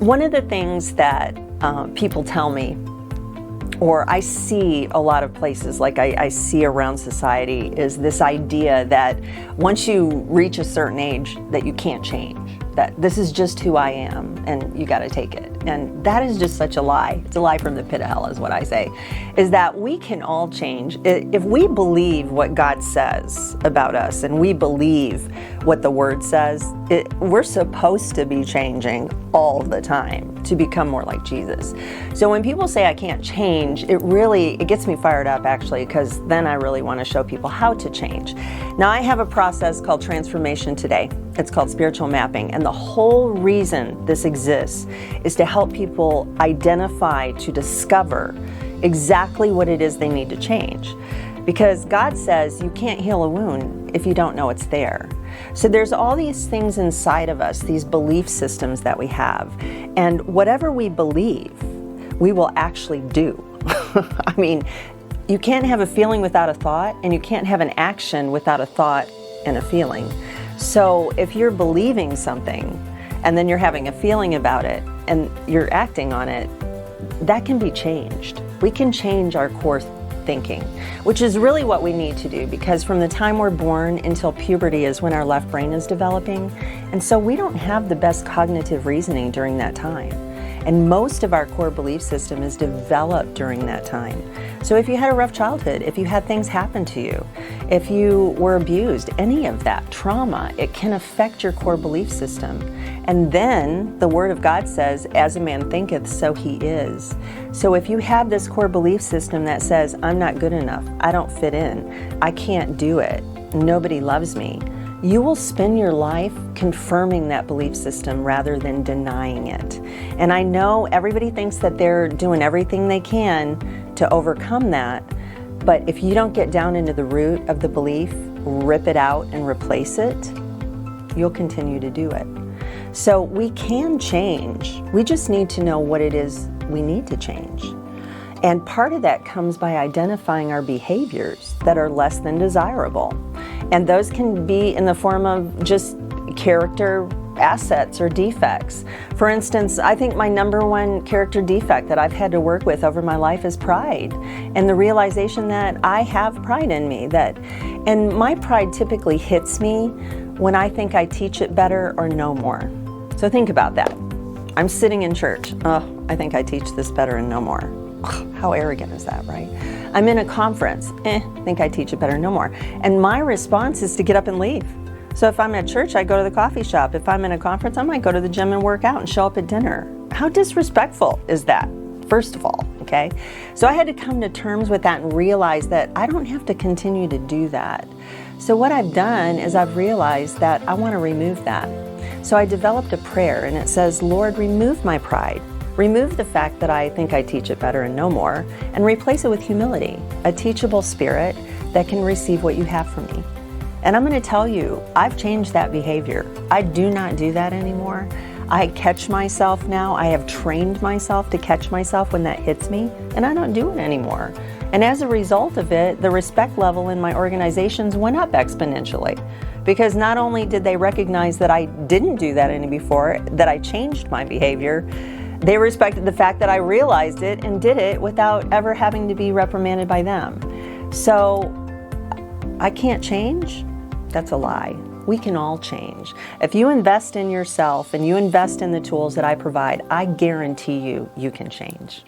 One of the things that people tell me, or I see a lot of places, like I see around society, is this idea that once you reach a certain age that you can't change, that this is just who I am and you got to take it. And that is just such a lie. It's a lie from the pit of hell is what I say, is that we can all change. If we believe what God says about us and we believe what the Word says, we're supposed to be changing all the time to become more like Jesus. So when people say I can't change, it gets me fired up actually, because then I really want to show people how to change. Now I have a process called Transformation Today. It's called spiritual mapping, and the whole reason this exists is to help people identify, to discover exactly what it is they need to change. Because God says you can't heal a wound if you don't know it's there. So there's all these things inside of us, these belief systems that we have, and whatever we believe, we will actually do. I mean, you can't have a feeling without a thought, and you can't have an action without a thought and a feeling. So if you're believing something and then you're having a feeling about it and you're acting on it, that can be changed. We can change our core thinking, which is really what we need to do, because from the time we're born until puberty is when our left brain is developing. And so we don't have the best cognitive reasoning during that time. And most of our core belief system is developed during that time. So if you had a rough childhood, if you had things happen to you, if you were abused, any of that trauma, it can affect your core belief system. And then the Word of God says, as a man thinketh, so he is. So if you have this core belief system that says, I'm not good enough, I don't fit in, I can't do it, nobody loves me, you will spend your life confirming that belief system rather than denying it. And I know everybody thinks that they're doing everything they can to overcome that, but if you don't get down into the root of the belief, rip it out and replace it, you'll continue to do it. So we can change. We just need to know what it is we need to change. And part of that comes by identifying our behaviors that are less than desirable. And those can be in the form of just character assets or defects. For instance, I think my number one character defect that I've had to work with over my life is pride, and the realization that I have pride in me. And my pride typically hits me when I think I teach it better or know more. So think about that. I'm sitting in church. Oh, I think I teach this better and know more. How arrogant is that, right? I'm in a conference. I think I teach it better and know more. And my response is to get up and leave. So if I'm at church, I go to the coffee shop. If I'm in a conference, I might go to the gym and work out and show up at dinner. How disrespectful is that, first of all, okay? So I had to come to terms with that and realize that I don't have to continue to do that. So what I've done is I've realized that I want to remove that. So I developed a prayer, and it says, Lord, remove my pride. Remove the fact that I think I teach it better and know more, and replace it with humility, a teachable spirit that can receive what you have from me. And I'm going to tell you, I've changed that behavior. I do not do that anymore. I catch myself now. I have trained myself to catch myself when that hits me, and I don't do it anymore. And as a result of it, the respect level in my organizations went up exponentially, because not only did they recognize that I didn't do that any before, that I changed my behavior, they respected the fact that I realized it and did it without ever having to be reprimanded by them. So I can't change? That's a lie. We can all change. If you invest in yourself and you invest in the tools that I provide, I guarantee you, you can change.